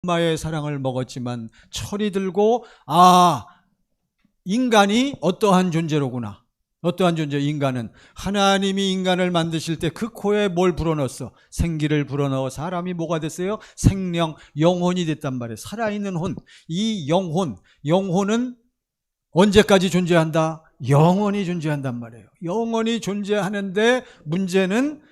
엄마의 사랑을 먹었지만 철이 들고 인간이 어떠한 존재로구나. 어떠한 존재, 인간은 하나님이 인간을 만드실 때 그 코에 뭘 불어넣었어? 생기를 불어넣어 사람이 뭐가 됐어요? 생명, 영혼이 됐단 말이에요. 살아있는 혼. 이 영혼은 언제까지 존재한다? 영원히 존재한단 말이에요. 영원히 존재하는데 문제는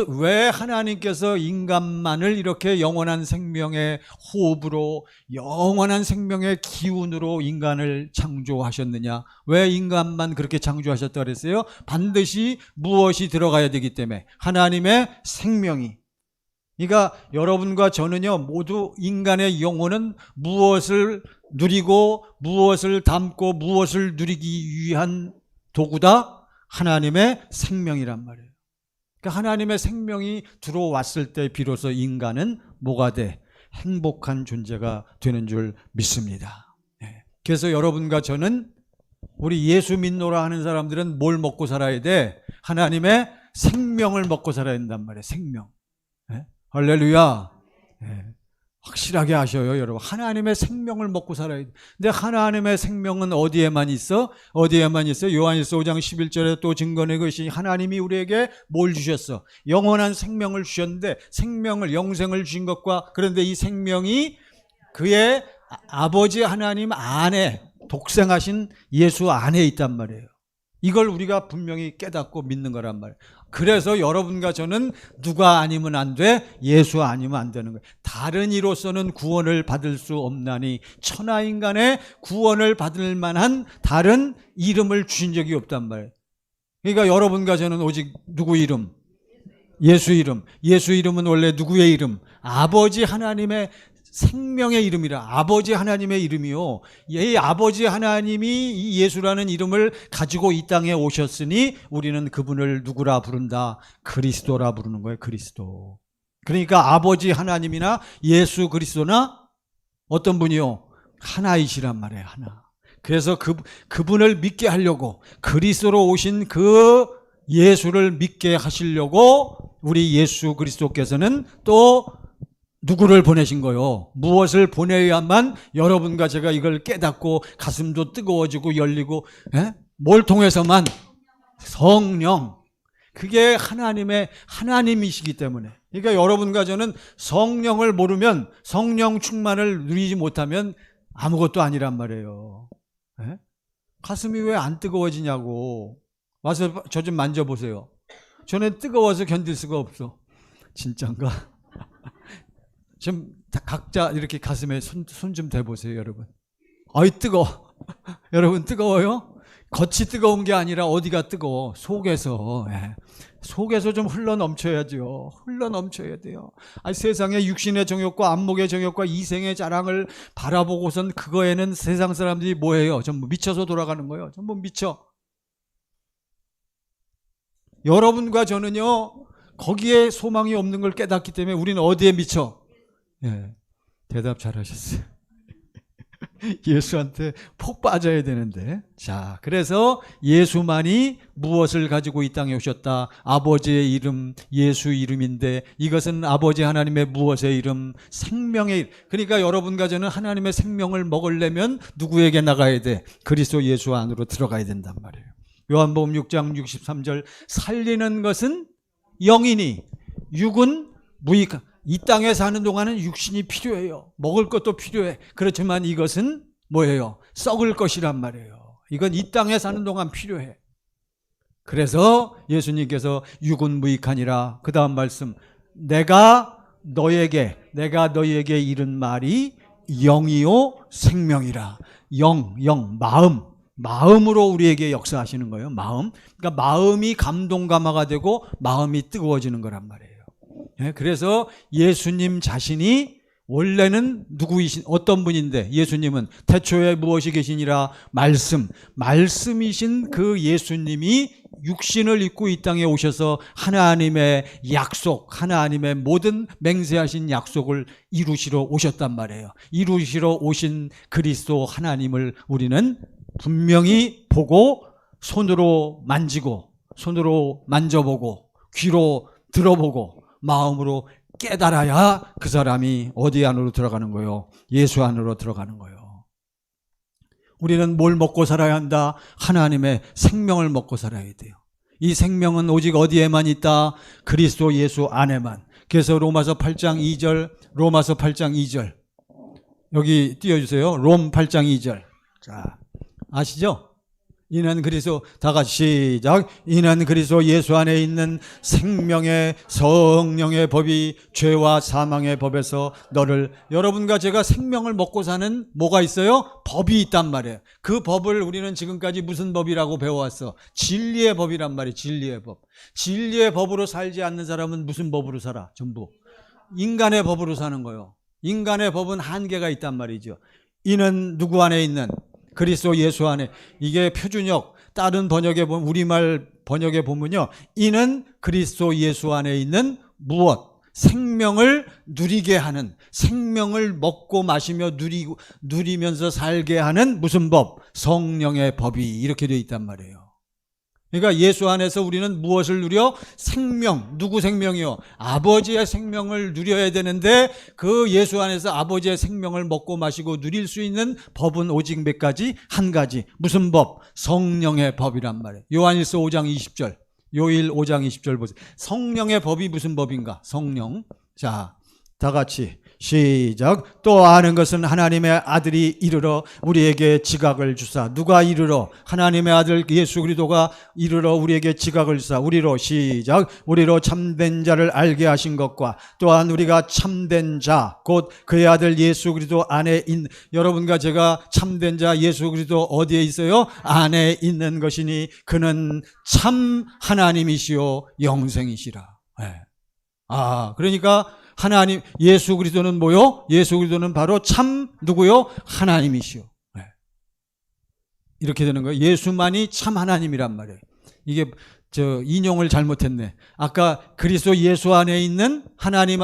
왜 하나님께서 인간만을 이렇게 영원한 생명의 호흡으로, 영원한 생명의 기운으로 인간을 창조하셨느냐? 왜 인간만 그렇게 창조하셨다 그랬어요? 반드시 무엇이 들어가야 되기 때문에, 하나님의 생명이. 그러니까 여러분과 저는요, 모두 인간의 영혼은 무엇을 누리고 무엇을 담고 무엇을 누리기 위한 도구다? 하나님의 생명이란 말이에요. 그러니까 하나님의 생명이 들어왔을 때 비로소 인간은 뭐가 돼? 행복한 존재가 되는 줄 믿습니다. 그래서 여러분과 저는, 우리 예수 믿노라 하는 사람들은 뭘 먹고 살아야 돼? 하나님의 생명을 먹고 살아야 된단 말이에요. 생명. 할렐루야. 확실하게 아셔요, 여러분. 하나님의 생명을 먹고 살아야 돼. 근데 하나님의 생명은 어디에만 있어? 어디에만 있어? 요한일서 5장 11절에 또 증거내 것이, 하나님이 우리에게 뭘 주셨어? 영원한 생명을 주셨는데, 생명을, 영생을 주신 것과, 그런데 이 생명이 그의 아버지 하나님 안에, 독생하신 예수 안에 있단 말이에요. 이걸 우리가 분명히 깨닫고 믿는 거란 말이에요. 그래서 여러분과 저는 누가 아니면 안 돼? 예수 아니면 안 되는 거예요. 다른 이로서는 구원을 받을 수 없나니, 천하인간의 구원을 받을 만한 다른 이름을 주신 적이 없단 말이에요. 그러니까 여러분과 저는 오직 누구 이름? 예수 이름. 예수 이름은 원래 누구의 이름? 아버지 하나님의 생명의 이름이라. 아버지 하나님의 이름이요. 이 아버지 하나님이 이 예수라는 이름을 가지고 이 땅에 오셨으니 우리는 그분을 누구라 부른다? 그리스도라 부르는 거예요. 그리스도. 그러니까 아버지 하나님이나 예수 그리스도나 어떤 분이요? 하나이시란 말이에요. 하나. 그래서 그분을 믿게 하려고, 그리스도로 오신 그 예수를 믿게 하시려고 우리 예수 그리스도께서는 또 누구를 보내신 거요? 무엇을 보내야만 여러분과 제가 이걸 깨닫고 가슴도 뜨거워지고 열리고, 뭘 통해서만? 성령. 그게 하나님이시기 때문에. 그러니까 여러분과 저는 성령을 모르면, 성령 충만을 누리지 못하면 아무것도 아니란 말이에요. 가슴이 왜 안 뜨거워지냐고. 와서 저 좀 만져보세요. 저는 뜨거워서 견딜 수가 없어. 진짠가? 좀 각자 이렇게 가슴에 손 좀 대보세요, 여러분. 어이 뜨거워. 여러분 뜨거워요? 겉이 뜨거운 게 아니라 어디가 뜨거워? 속에서. 속에서 좀 흘러넘쳐야죠. 흘러넘쳐야 돼요. 세상의 육신의 정욕과 안목의 정욕과 이생의 자랑을 바라보고선 그거에는 세상 사람들이 뭐예요? 전부 미쳐서 돌아가는 거예요. 전부 미쳐. 여러분과 저는요, 거기에 소망이 없는 걸 깨닫기 때문에 우리는 어디에 미쳐? 대답 잘하셨어요. 예수한테 폭 빠져야 되는데. 자, 그래서 예수만이 무엇을 가지고 이 땅에 오셨다? 아버지의 이름, 예수 이름인데, 이것은 아버지 하나님의 무엇의 이름? 생명의 이름. 그러니까 여러분과 저는 하나님의 생명을 먹으려면 누구에게 나가야 돼? 그리스도 예수 안으로 들어가야 된단 말이에요. 요한복음 6장 63절, 살리는 것은 영이니 육은 무익한. 이 땅에 사는 동안은 육신이 필요해요. 먹을 것도 필요해. 그렇지만 이것은 뭐예요? 썩을 것이란 말이에요. 이건 이 땅에 사는 동안 필요해. 그래서 예수님께서 육은 무익하니라. 그 다음 말씀, 내가 너희에게 이른 말이 영이요 생명이라. 영, 마음으로 우리에게 역사하시는 거예요. 마음. 그러니까 마음이 감동감화가 되고 마음이 뜨거워지는 거란 말이에요. 그래서 예수님 자신이 원래는 어떤 분인데, 예수님은 태초에 무엇이 계시니라? 말씀이신 그 예수님이 육신을 입고 이 땅에 오셔서 하나님의 약속, 하나님의 모든 맹세하신 약속을 이루시러 오셨단 말이에요. 이루시러 오신 그리스도 하나님을 우리는 분명히 보고, 손으로 만지고, 손으로 만져보고, 귀로 들어보고, 마음으로 깨달아야 그 사람이 어디 안으로 들어가는 거요? 예수 안으로 들어가는 거요. 우리는 뭘 먹고 살아야 한다? 하나님의 생명을 먹고 살아야 돼요. 이 생명은 오직 어디에만 있다? 그리스도 예수 안에만. 그래서 로마서 8장 2절 여기 띄워주세요. 롬 8장 2절. 자, 아시죠? 이는 그리스도, 다 같이 시작. 이는 그리스도 예수 안에 있는 생명의 성령의 법이 죄와 사망의 법에서 너를, 여러분과 제가 생명을 먹고 사는 뭐가 있어요? 법이 있단 말이에요. 그 법을 우리는 지금까지 무슨 법이라고 배워왔어? 진리의 법이란 말이에요. 진리의 법. 진리의 법으로 살지 않는 사람은 무슨 법으로 살아? 전부 인간의 법으로 사는 거예요. 인간의 법은 한계가 있단 말이죠. 이는 누구 안에 있는? 그리스도 예수 안에. 이게 표준역, 다른 번역에 보면, 우리말 번역에 보면요, 이는 그리스도 예수 안에 있는 무엇? 생명을 누리게 하는, 생명을 먹고 마시며 누리면서 살게 하는 무슨 법? 성령의 법이 이렇게 되어 있단 말이에요. 그러니까 예수 안에서 우리는 무엇을 누려? 생명. 누구 생명이요? 아버지의 생명을 누려야 되는데, 그 예수 안에서 아버지의 생명을 먹고 마시고 누릴 수 있는 법은 오직 몇 가지? 한 가지. 무슨 법? 성령의 법이란 말이에요. 요한일서 5장 20절. 요일 5장 20절 보세요. 성령의 법이 무슨 법인가? 성령. 자, 다 같이 시작. 또 아는 것은 하나님의 아들이 이르러 우리에게 지각을 주사. 누가 이르러? 하나님의 아들 예수 그리스도가 이르러 우리에게 지각을 주사. 우리로 시작. 우리로 참된 자를 알게 하신 것과 또한 우리가 참된 자 곧 그의 아들 예수 그리스도 안에 있는, 여러분과 제가 참된 자 예수 그리스도 어디에 있어요? 안에 있는 것이니 그는 참 하나님이시요 영생이시라. 네. 그러니까 하나님, 예수 그리스도는 뭐요? 예수 그리스도는 바로 참 누구요? 하나님이시오. 네. 이렇게 되는 거예요. 예수만이 참 하나님이란 말이에요. 이게 인용을 잘못했네. 아까 그리스도 예수 안에 있는 하나님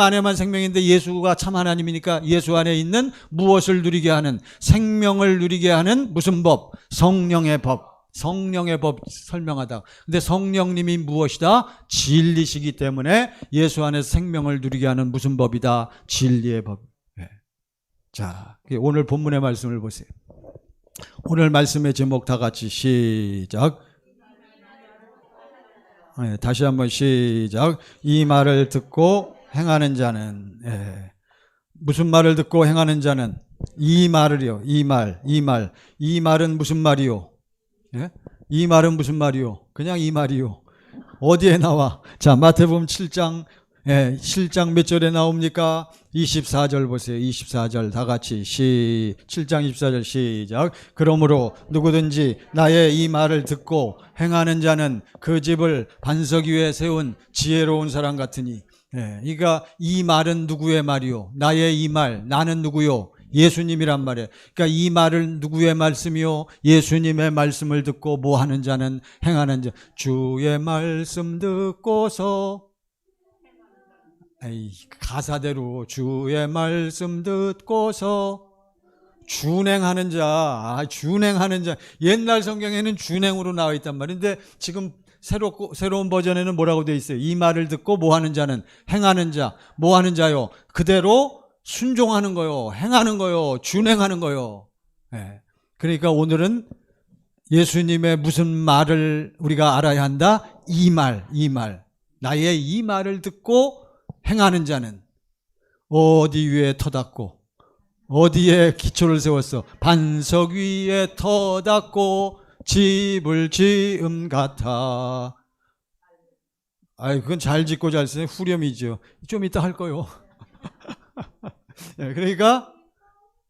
안에만 생명인데 예수가 참 하나님이니까 예수 안에 있는 무엇을 누리게 하는, 생명을 누리게 하는 무슨 법? 성령의 법. 성령의 법 설명하다. 근데 성령님이 무엇이다? 진리시기 때문에 예수 안에서 생명을 누리게 하는 무슨 법이다? 진리의 법. 네. 자, 오늘 본문의 말씀을 보세요. 오늘 말씀의 제목 다 같이 시작. 네, 다시 한번 시작. 이 말을 듣고 행하는 자는, 무슨 말을 듣고 행하는 자는? 이 말을요. 이 말은 무슨 말이요? 예? 이 말은 무슨 말이요? 그냥 이 말이요. 어디에 나와? 자, 마태복음 7장 7장 몇 절에 나옵니까? 24절 보세요. 24절 다 같이 7장 24절 시작. 그러므로 누구든지 나의 이 말을 듣고 행하는 자는 그 집을 반석 위에 세운 지혜로운 사람 같으니. 그러니까 이 말은 누구의 말이요? 나의 이 말, 나는 누구요? 예수님이란 말이에요. 그러니까 이 말을 누구의 말씀이요? 예수님의 말씀을 듣고 뭐 하는 자는 행하는 자. 주의 말씀 듣고서, 가사대로 주의 말씀 듣고서 준행하는 자. 준행하는 자. 옛날 성경에는 준행으로 나와 있단 말인데 지금 새로운 버전에는 뭐라고 되어 있어요? 이 말을 듣고 뭐 하는 자는 행하는 자. 뭐 하는 자요? 그대로 순종하는 거요, 행하는 거요, 준행하는 거요. 그러니까 오늘은 예수님의 무슨 말을 우리가 알아야 한다? 이 말. 나의 이 말을 듣고 행하는 자는 어디 위에 터닫고 어디에 기초를 세웠어? 반석 위에 터닫고 집을 지음 같아. 그건 잘 짓고 잘 쓰는 후렴이죠. 좀 이따 할 거요. 그러니까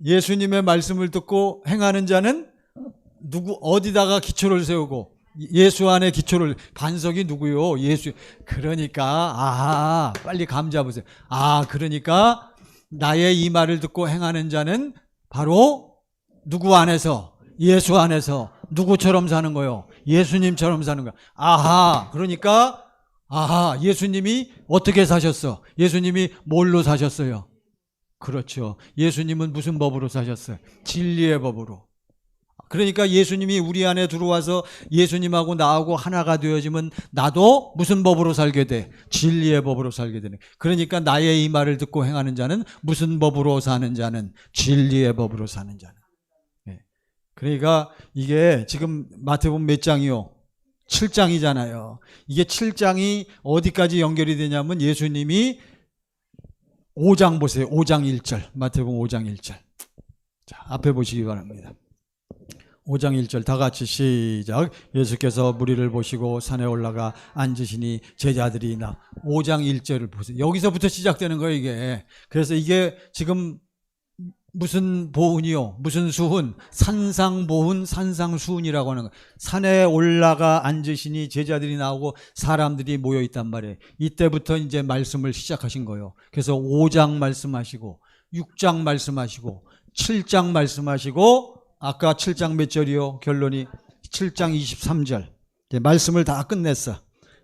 예수님의 말씀을 듣고 행하는 자는 어디다가 기초를 세우고 예수 안에 기초를, 반석이 누구요? 예수. 그러니까 빨리 감 잡으세요. 그러니까 나의 이 말을 듣고 행하는 자는 바로 누구 안에서? 예수 안에서. 누구처럼 사는 거요? 예수님처럼 사는 거야. 그러니까 예수님이 어떻게 사셨어? 예수님이 뭘로 사셨어요? 그렇죠. 예수님은 무슨 법으로 사셨어요? 진리의 법으로. 그러니까 예수님이 우리 안에 들어와서 예수님하고 나하고 하나가 되어지면 나도 무슨 법으로 살게 돼? 진리의 법으로 살게 되네. 그러니까 나의 이 말을 듣고 행하는 자는 무슨 법으로 사는 자는? 진리의 법으로 사는 자는. 네. 그러니까 이게 지금 마태복음 몇 장이요? 7장이잖아요. 이게 7장이 어디까지 연결이 되냐면 예수님이 5장 보세요. 5장 1절. 마태복음 5장 1절. 자, 앞에 보시기 바랍니다. 5장 1절 다 같이 시작. 예수께서 무리를 보시고 산에 올라가 앉으시니 제자들이 5장 1절을 보세요. 여기서부터 시작되는 거예요, 이게. 그래서 이게 지금 무슨 보훈이요? 무슨 수훈? 산상보훈, 산상수훈이라고 하는 거예요. 산에 올라가 앉으시니 제자들이 나오고 사람들이 모여 있단 말이에요. 이때부터 이제 말씀을 시작하신 거예요. 그래서 5장 말씀하시고 6장 말씀하시고 7장 말씀하시고 아까 7장 몇 절이요? 결론이 7장 23절. 이제 말씀을 다 끝냈어.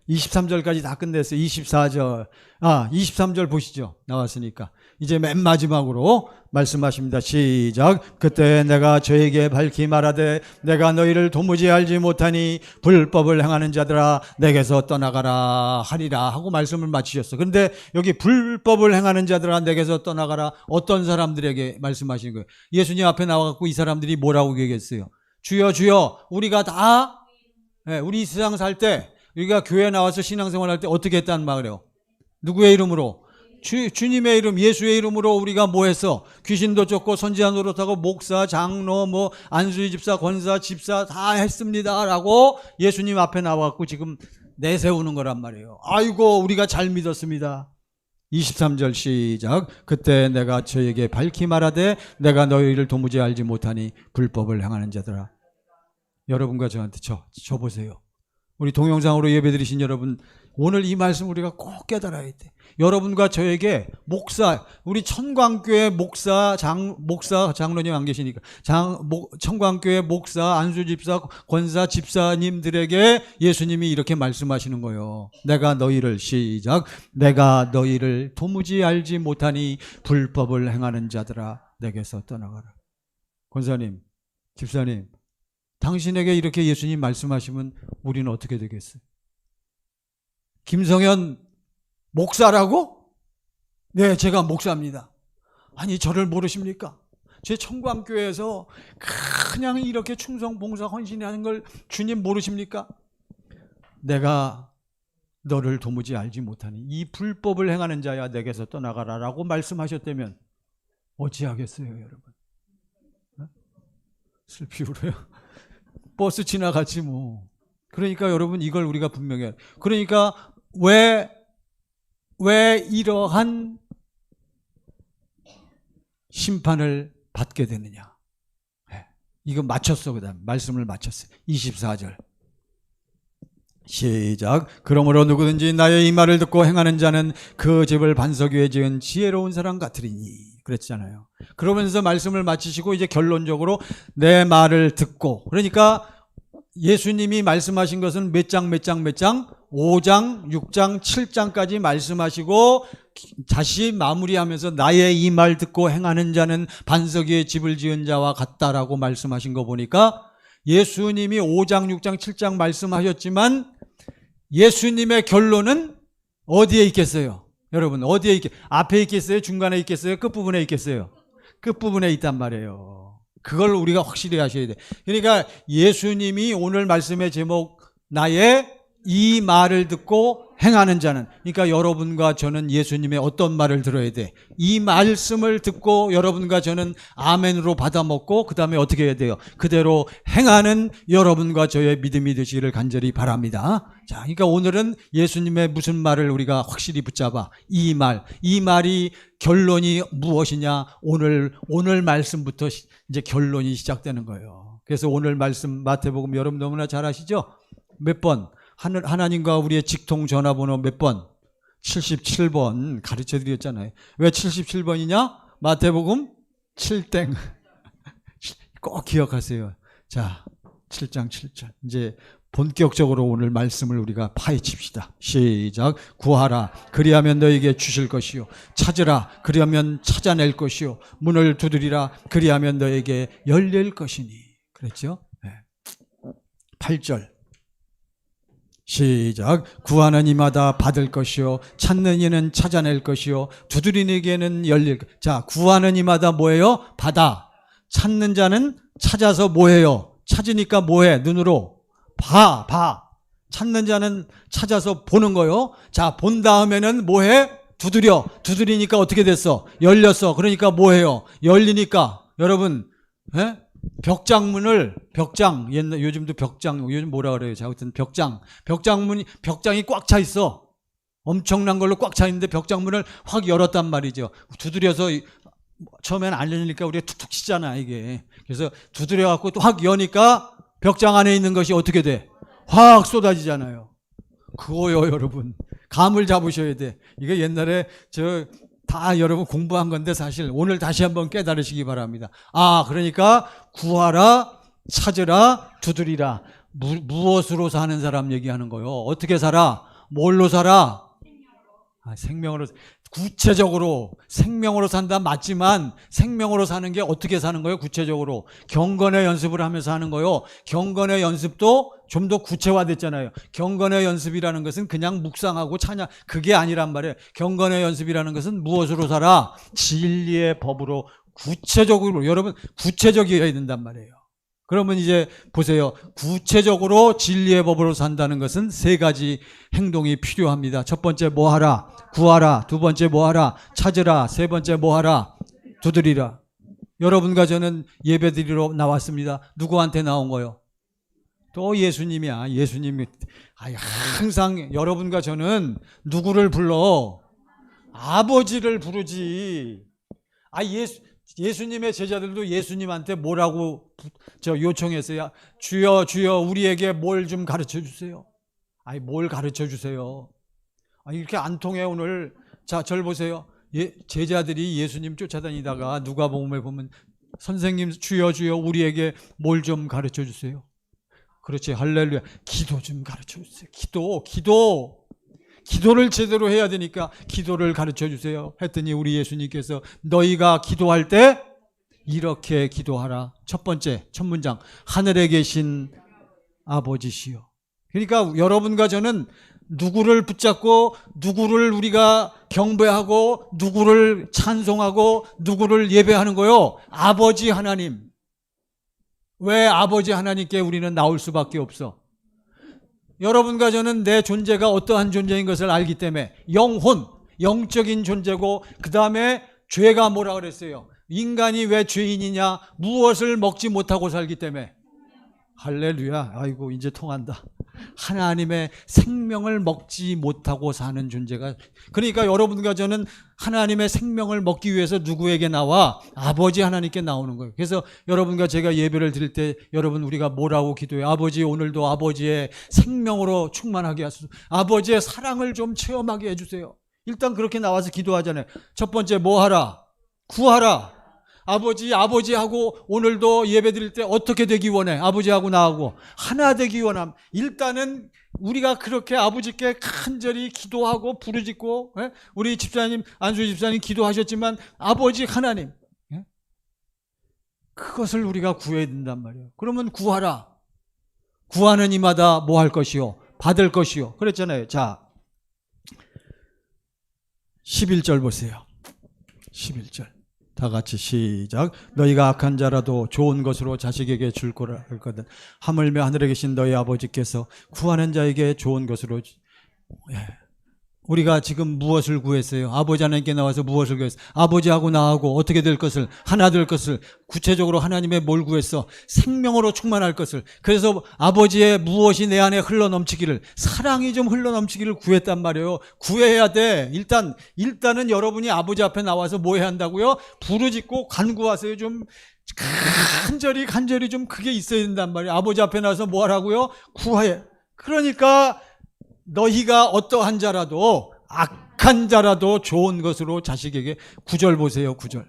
23절까지 다 끝냈어요. 24절. 23절 보시죠. 나왔으니까. 이제 맨 마지막으로 말씀하십니다. 시작. 그때 내가 저에게 밝히 말하되 내가 너희를 도무지 알지 못하니 불법을 행하는 자들아 내게서 떠나가라 하리라 하고 말씀을 마치셨어. 그런데 여기 불법을 행하는 자들아 내게서 떠나가라 어떤 사람들에게 말씀하시는 거예요? 예수님 앞에 나와갖고 이 사람들이 뭐라고 얘기했어요? 주여 주여 우리가 다 우리 이 세상 살 때 우리가 교회 나와서 신앙생활 할 때 어떻게 했다는 말이에요? 누구의 이름으로? 주님의 이름, 예수의 이름으로 우리가 뭐 했어? 귀신도 쫓고 선지자 노릇하고 목사, 장로, 안수리 집사, 권사, 집사 다 했습니다 라고 예수님 앞에 나와갖고 지금 내세우는 거란 말이에요. 아이고 우리가 잘 믿었습니다. 23절 시작. 그때 내가 저에게 밝히 말하되 내가 너희를 도무지 알지 못하니 불법을 행하는 자들아. 여러분과 저한테 저 보세요. 우리 동영상으로 예배드리신 여러분 오늘 이 말씀 우리가 꼭 깨달아야 돼. 여러분과 저에게 목사, 우리 청광교회 목사, 장로님 안 계시니까 청광교회 목사, 안수집사, 권사, 집사님들에게 예수님이 이렇게 말씀하시는 거예요. 내가 너희를 시작. 내가 너희를 도무지 알지 못하니 불법을 행하는 자들아 내게서 떠나가라. 권사님, 집사님, 당신에게 이렇게 예수님 말씀하시면 우리는 어떻게 되겠어요? 김성현 목사라고? 네, 제가 목사입니다. 아니, 저를 모르십니까? 제 청광교회에서 그냥 이렇게 충성, 봉사, 헌신하는 걸 주님 모르십니까? 내가 너를 도무지 알지 못하니 이 불법을 행하는 자야 내게서 떠나가라 라고 말씀하셨다면 어찌하겠어요, 여러분? 슬피 울어요. 버스 지나갔지 뭐. 그러니까 여러분 이걸 우리가 분명히 해요. 그러니까 왜 이러한 심판을 받게 되느냐. 이거 맞췄어. 그다음 말씀을 맞췄어요. 24절 시작. 그러므로 누구든지 나의 이 말을 듣고 행하는 자는 그 집을 반석 위에 지은 지혜로운 사람 같으리니 그랬잖아요. 그러면서 말씀을 마치시고 이제 결론적으로 내 말을 듣고, 그러니까 예수님이 말씀하신 것은 몇 장 5장, 6장, 7장까지 말씀하시고 다시 마무리하면서 나의 이 말 듣고 행하는 자는 반석 위에 집을 지은 자와 같다라고 말씀하신 거 보니까 예수님이 5장, 6장, 7장 말씀하셨지만 예수님의 결론은 어디에 있겠어요? 여러분 어디에 앞에 있겠어요? 중간에 있겠어요? 끝부분에 있겠어요? 끝부분에 있단 말이에요. 그걸 우리가 확실히 하셔야 돼. 그러니까 예수님이 오늘 말씀의 제목 나의 이 말을 듣고 행하는 자는, 그러니까 여러분과 저는 예수님의 어떤 말을 들어야 돼? 이 말씀을 듣고 여러분과 저는 아멘으로 받아먹고 그 다음에 어떻게 해야 돼요? 그대로 행하는 여러분과 저의 믿음이 되시기를 간절히 바랍니다. 자, 그러니까 오늘은 예수님의 무슨 말을 우리가 확실히 붙잡아? 이 말이 결론이 무엇이냐? 오늘 말씀부터 이제 결론이 시작되는 거예요. 그래서 오늘 말씀 마태복음 여러분 너무나 잘 아시죠? 몇 번? 하나님과 우리의 직통 전화번호 몇 번? 77번 가르쳐 드렸잖아요. 왜 77번이냐? 마태복음 7땡. 꼭 기억하세요. 자, 7장 7절. 이제 본격적으로 오늘 말씀을 우리가 파헤칩시다. 시작. 구하라. 그리하면 너에게 주실 것이요. 찾으라. 그리하면 찾아낼 것이요. 문을 두드리라. 그리하면 너에게 열릴 것이니. 그랬죠? 네. 8절 시작. 구하는 이마다 받을 것이요 찾는 이는 찾아낼 것이요 두드리는 이에게는 열릴 것. 자, 구하는 이마다 뭐예요? 받아. 찾는 자는 찾아서 뭐해요? 찾으니까 뭐해? 눈으로 봐. 찾는 자는 찾아서 보는 거요. 자, 본 다음에는 뭐해? 두드리니까 어떻게 됐어? 열렸어. 그러니까 뭐해요? 열리니까 여러분, 벽장문을 옛날 요즘도 벽장 요즘 뭐라 그래요? 아무튼 벽장이 꽉 차 있어. 엄청난 걸로 꽉 차 있는데 벽장문을 확 열었단 말이죠. 두드려서 처음에는 안 열리니까 우리가 툭툭 치잖아 이게. 그래서 두드려 갖고 또 확 여니까 벽장 안에 있는 것이 어떻게 돼? 확 쏟아지잖아요. 그거요, 여러분. 감을 잡으셔야 돼. 이게 옛날에 다 여러분 공부한 건데 사실 오늘 다시 한번 깨달으시기 바랍니다. 아, 그러니까 구하라, 찾으라, 두드리라. 무엇으로 사는 사람 얘기하는 거요. 어떻게 살아? 뭘로 살아? 생명으로. 구체적으로 생명으로 산다 맞지만 생명으로 사는 게 어떻게 사는 거예요? 구체적으로 경건의 연습을 하면서 하는 거요. 경건의 연습도 좀 더 구체화됐잖아요. 경건의 연습이라는 것은 그냥 묵상하고 찬양 그게 아니란 말이에요. 경건의 연습이라는 것은 무엇으로 살아? 진리의 법으로 구체적으로. 여러분 구체적이어야 된단 말이에요. 그러면 이제 보세요. 구체적으로 진리의 법으로 산다는 것은 세 가지 행동이 필요합니다. 첫 번째 뭐 하라? 구하라. 두 번째 뭐 하라? 찾으라. 세 번째 뭐 하라? 두드리라. 여러분과 저는 예배드리러 나왔습니다. 누구한테 나온 거요? 또 예수님이야. 예수님이 항상 여러분과 저는 누구를 불러? 아버지를 부르지. 예수님의 제자들도 예수님한테 뭐라고 요청했어요? 주여 주여 우리에게 뭘 좀 가르쳐 주세요. 뭘 가르쳐 주세요. 이렇게 안 통해 오늘. 자, 절 보세요. 제자들이 예수님 쫓아다니다가 누가복음에 보면 선생님 주여 주여 우리에게 뭘 좀 가르쳐 주세요. 그렇지, 할렐루야. 기도 좀 가르쳐 주세요. 기도를 제대로 해야 되니까 기도를 가르쳐 주세요 했더니 우리 예수님께서 너희가 기도할 때 이렇게 기도하라. 첫 번째 첫 문장, 하늘에 계신 아버지시여. 그러니까 여러분과 저는 누구를 붙잡고 누구를 우리가 경배하고 누구를 찬송하고 누구를 예배하는 거요? 아버지 하나님. 왜 아버지 하나님께 우리는 나올 수밖에 없어? 여러분과 저는 내 존재가 어떠한 존재인 것을 알기 때문에 영혼, 영적인 존재고 그 다음에 죄가 뭐라 그랬어요? 인간이 왜 죄인이냐? 무엇을 먹지 못하고 살기 때문에. 할렐루야. 아이고 이제 통한다. 하나님의 생명을 먹지 못하고 사는 존재가. 그러니까 여러분과 저는 하나님의 생명을 먹기 위해서 누구에게 나와? 아버지 하나님께 나오는 거예요. 그래서 여러분과 제가 예배를 드릴 때 여러분 우리가 뭐라고 기도해요? 아버지 오늘도 아버지의 생명으로 충만하게 하소서. 아버지의 사랑을 좀 체험하게 해주세요. 일단 그렇게 나와서 기도하잖아요. 첫 번째 뭐 하라? 구하라. 아버지하고 오늘도 예배 드릴 때 어떻게 되기 원해? 아버지하고 나하고 하나 되기 원함. 일단은 우리가 그렇게 아버지께 간절히 기도하고 부르짖고, 우리 집사님, 안수 집사님 기도하셨지만 아버지 하나님, 그것을 우리가 구해야 된단 말이에요. 그러면 구하라. 구하는 이마다 뭐 할 것이요? 받을 것이요. 그랬잖아요. 자, 11절 보세요. 11절. 다 같이 시작. 너희가 악한 자라도 좋은 것으로 자식에게 줄 거라 했거든. 하물며 하늘에 계신 너희 아버지께서 구하는 자에게 좋은 것으로. 우리가 지금 무엇을 구했어요? 아버지 하나님께 나와서 무엇을 구했어요? 아버지하고 나하고 어떻게 될 것을, 하나 될 것을. 구체적으로 하나님의 뭘 구했어? 생명으로 충만할 것을. 그래서 아버지의 무엇이 내 안에 흘러넘치기를, 사랑이 좀 흘러넘치기를 구했단 말이에요. 구해야 돼. 일단은 여러분이 아버지 앞에 나와서 뭐 해야 한다고요? 부르짖고 간구하세요. 좀 간절히 좀 그게 있어야 된단 말이에요. 아버지 앞에 나와서 뭐 하라고요? 구해. 그러니까 너희가 어떠한 자라도, 악한 자라도 좋은 것으로 자식에게. 9절 보세요. 9절.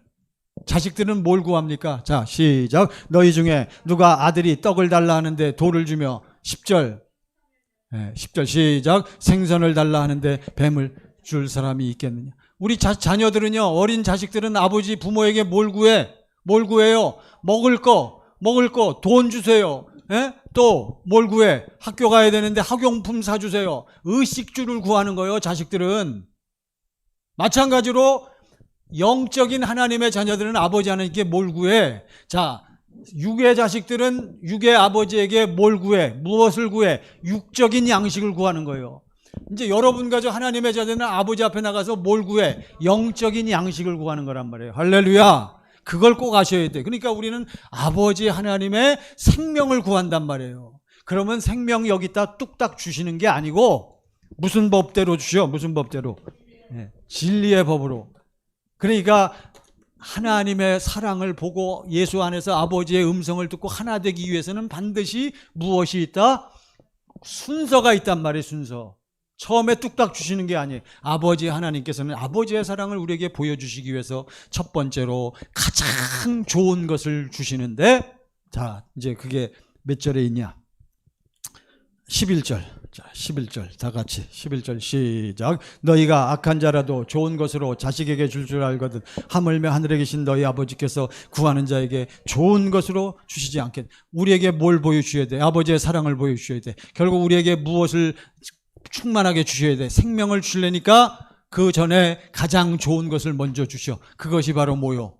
자식들은 뭘 구합니까? 자, 시작. 너희 중에 누가 아들이 떡을 달라 하는데 돌을 주며. 10절 10절 시작. 생선을 달라 하는데 뱀을 줄 사람이 있겠느냐. 우리 자녀들은요, 어린 자식들은 아버지 부모에게 뭘 구해? 뭘 구해요? 먹을 거. 먹을 거 돈 주세요. 예? 또 뭘 구해? 학교 가야 되는데 학용품 사주세요. 의식주를 구하는 거예요. 자식들은. 마찬가지로 영적인 하나님의 자녀들은 아버지 하나님께 뭘 구해? 자, 육의 자식들은 육의 아버지에게 뭘 구해? 무엇을 구해? 육적인 양식을 구하는 거예요. 이제 여러분 가족 하나님의 자녀는 아버지 앞에 나가서 뭘 구해? 영적인 양식을 구하는 거란 말이에요. 할렐루야. 그걸 꼭 아셔야 돼. 그러니까 우리는 아버지 하나님의 생명을 구한단 말이에요. 그러면 생명 여기다 뚝딱 주시는 게 아니고 무슨 법대로 주셔? 무슨 법대로? 네, 진리의 법으로. 그러니까 하나님의 사랑을 보고 예수 안에서 아버지의 음성을 듣고 하나 되기 위해서는 반드시 무엇이 있다? 순서가 있단 말이에요. 순서. 처음에 뚝딱 주시는 게 아니에요. 아버지 하나님께서는 아버지의 사랑을 우리에게 보여주시기 위해서 첫 번째로 가장 좋은 것을 주시는데, 자, 이제 그게 몇 절에 있냐? 11절. 자, 11절 다 같이 11절 시작. 너희가 악한 자라도 좋은 것으로 자식에게 줄 알거든 하물며 하늘에 계신 너희 아버지께서 구하는 자에게 좋은 것으로 주시지 않겠. 우리에게 뭘 보여주셔야 돼? 아버지의 사랑을 보여주셔야 돼. 결국 우리에게 무엇을 충만하게 주셔야 돼? 생명을 주려니까 그 전에 가장 좋은 것을 먼저 주셔. 그것이 바로 뭐요?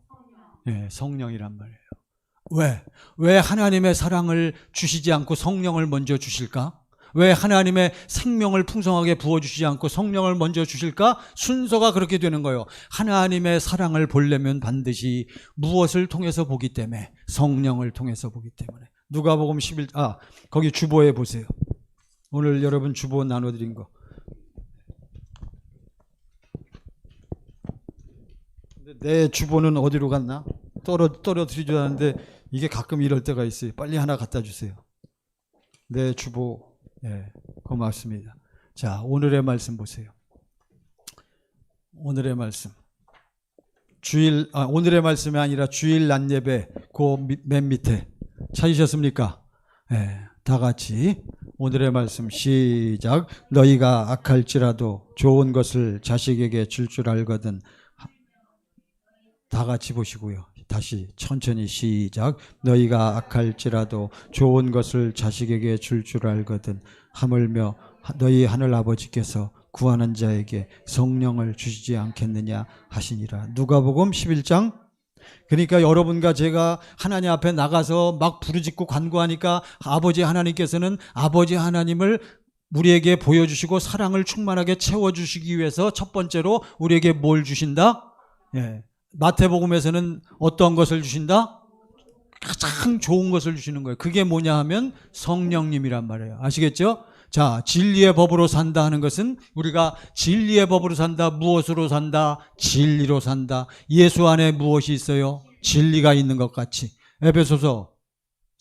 네, 성령이란 말이에요. 왜 하나님의 사랑을 주시지 않고 성령을 먼저 주실까? 왜 하나님의 생명을 풍성하게 부어주시지 않고 성령을 먼저 주실까? 순서가 그렇게 되는 거예요. 하나님의 사랑을 보려면 반드시 무엇을 통해서 보기 때문에? 성령을 통해서 보기 때문에. 누가복음 11, 거기 주보에 보세요. 오늘 여러분 주보 나눠드린 거. 내 주보는 어디로 갔나? 떨어뜨리지 않는데 이게 가끔 이럴 때가 있어요. 빨리 하나 갖다 주세요. 내 주보. 네, 고맙습니다. 자, 오늘의 말씀 보세요. 오늘의 말씀. 오늘의 말씀이 아니라 주일 낮 예배 그 맨 밑에 찾으셨습니까? 네, 다 같이 오늘의 말씀 시작. 너희가 악할지라도 좋은 것을 자식에게 줄 알거든. 다 같이 보시고요. 다시 천천히 시작. 너희가 악할지라도 좋은 것을 자식에게 줄 알거든 하물며 너희 하늘 아버지께서 구하는 자에게 성령을 주시지 않겠느냐 하시니라. 누가복음 11장. 그러니까 여러분과 제가 하나님 앞에 나가서 막 부르짖고 간구하니까 아버지 하나님께서는 아버지 하나님을 우리에게 보여주시고 사랑을 충만하게 채워주시기 위해서 첫 번째로 우리에게 뭘 주신다? 예. 마태복음에서는 어떤 것을 주신다? 가장 좋은 것을 주시는 거예요. 그게 뭐냐 하면 성령님이란 말이에요. 아시겠죠? 자, 진리의 법으로 산다 하는 것은 우리가 진리의 법으로 산다. 무엇으로 산다? 진리로 산다. 예수 안에 무엇이 있어요? 진리가 있는 것 같이. 에베소서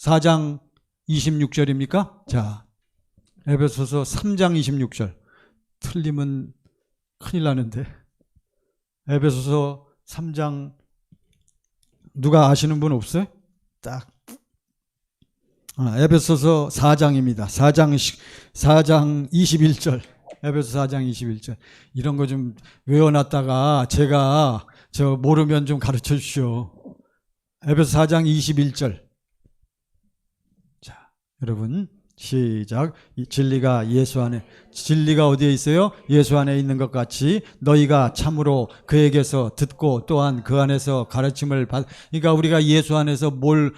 4장 26절입니까? 자, 에베소서 3장 26절. 틀리면 큰일 나는데. 에베소서 3장 누가 아시는 분 없어요? 딱 에베소서 4장입니다. 4장 21절. 에베소 4장 21절. 이런 거 좀 외워놨다가 제가 모르면 좀 가르쳐 주시오. 에베소 4장 21절. 자, 여러분 시작. 진리가 예수 안에, 진리가 어디에 있어요? 예수 안에 있는 것 같이 너희가 참으로 그에게서 듣고 또한 그 안에서 가르침을 받. 그러니까 우리가 예수 안에서 뭘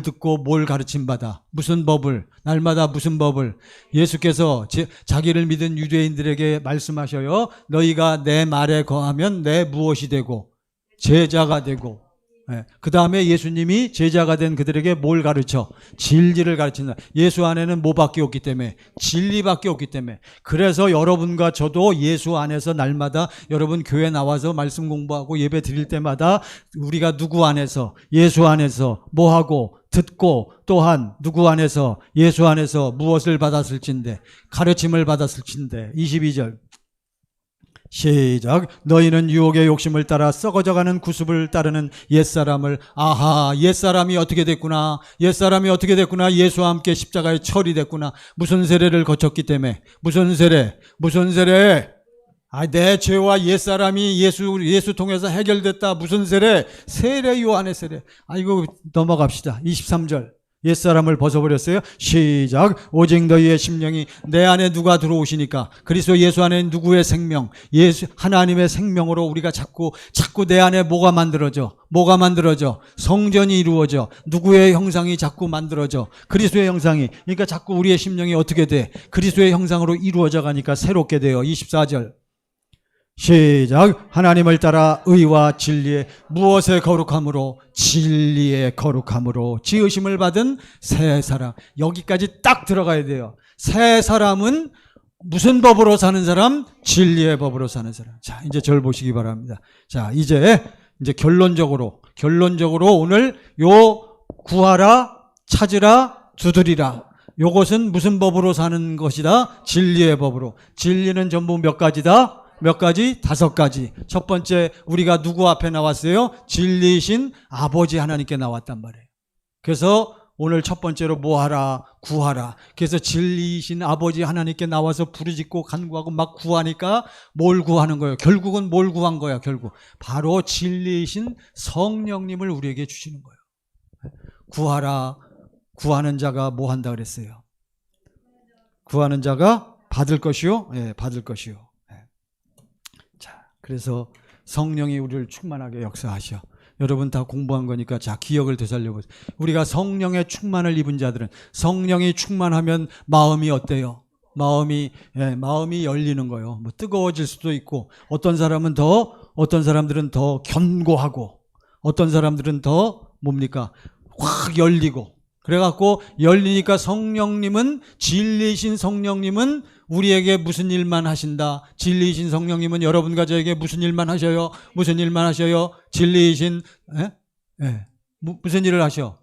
듣고 뭘 가르침 받아. 무슨 법을, 날마다 무슨 법을. 예수께서 자기를 믿은 유대인들에게 말씀하셔요. 너희가 내 말에 거하면 내 무엇이 되고 제자가 되고. 네. 그 다음에 예수님이 제자가 된 그들에게 뭘 가르쳐? 진리를 가르친다. 예수 안에는 뭐밖에 없기 때문에? 진리밖에 없기 때문에. 그래서 여러분과 저도 예수 안에서 날마다 여러분 교회 나와서 말씀 공부하고 예배 드릴 때마다 우리가 누구 안에서, 예수 안에서 뭐하고 듣고 또한 누구 안에서, 예수 안에서 무엇을 받았을진데, 가르침을 받았을진데. 22절 시작. 너희는 유혹의 욕심을 따라 썩어져가는 구습을 따르는 옛사람을. 아하, 옛사람이 어떻게 됐구나. 옛사람이 어떻게 됐구나. 예수와 함께 십자가에 처리됐구나. 무슨 세례를 거쳤기 때문에. 무슨 세례? 내 죄와 옛사람이 예수 통해서 해결됐다. 무슨 세례? 세례, 요한의 세례. 이거 넘어갑시다. 23절. 옛사람을 벗어버렸어요. 시작. 오직 너희의 심령이 내 안에 누가 들어오시니까 그리스도 예수 안에 누구의 생명, 예수 하나님의 생명으로 우리가 자꾸 내 안에 뭐가 만들어져? 성전이 이루어져. 누구의 형상이 자꾸 만들어져? 그리스도의 형상이. 그러니까 자꾸 우리의 심령이 어떻게 돼? 그리스도의 형상으로 이루어져 가니까 새롭게 돼요. 24절. 시작. 하나님을 따라 의와 진리의 무엇의 거룩함으로? 진리의 거룩함으로 지으심을 받은 새 사람. 여기까지 딱 들어가야 돼요. 새 사람은 무슨 법으로 사는 사람? 진리의 법으로 사는 사람. 자, 이제 절 보시기 바랍니다. 자, 이제 결론적으로 오늘 요 구하라, 찾으라, 두드리라. 요것은 무슨 법으로 사는 것이다? 진리의 법으로. 진리는 전부 몇 가지다? 몇 가지? 5가지. 첫 번째, 우리가 누구 앞에 나왔어요? 진리이신 아버지 하나님께 나왔단 말이에요. 그래서 오늘 첫 번째로 뭐하라? 구하라. 그래서 진리이신 아버지 하나님께 나와서 부르짖고 간구하고 막 구하니까 뭘 구하는 거예요? 결국은 뭘 구한 거야? 결국 바로 진리이신 성령님을 우리에게 주시는 거예요. 구하라. 구하는 자가 뭐 한다 그랬어요? 구하는 자가 받을 것이요? 예, 받을 것이요. 그래서 성령이 우리를 충만하게 역사하셔. 여러분 다 공부한 거니까 자, 기억을 되살려보세요. 우리가 성령의 충만을 입은 자들은 성령이 충만하면 마음이 어때요? 마음이 열리는 거예요. 뭐 뜨거워질 수도 있고, 어떤 사람들은 더 견고하고, 어떤 사람들은 더 뭡니까? 확 열리고. 그래갖고 열리니까 성령님은, 진리이신 성령님은 우리에게 무슨 일만 하신다? 진리이신 성령님은 여러분과 저에게 무슨 일만 하셔요? 무슨 일만 하셔요? 진리이신, 무슨 일을 하셔?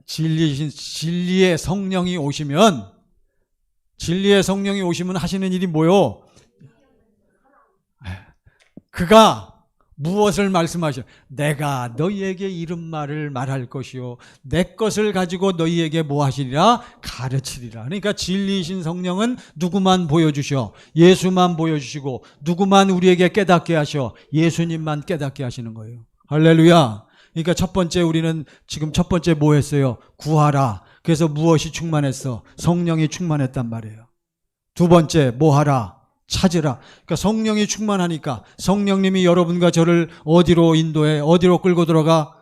진리의 성령이 오시면 하시는 일이 뭐요? 그가 무엇을 말씀하셔? 내가 너희에게 이런 말을 말할 것이요, 내 것을 가지고 너희에게 뭐 하시리라? 가르치리라. 그러니까 진리이신 성령은 누구만 보여주셔? 예수만 보여주시고, 누구만 우리에게 깨닫게 하셔? 예수님만 깨닫게 하시는 거예요. 할렐루야. 그러니까 첫 번째, 우리는 지금 첫 번째 뭐 했어요? 구하라. 그래서 무엇이 충만했어? 성령이 충만했단 말이에요. 두 번째 뭐 하라? 찾으라. 그러니까 성령이 충만하니까 성령님이 여러분과 저를 어디로 인도해? 어디로 끌고 들어가?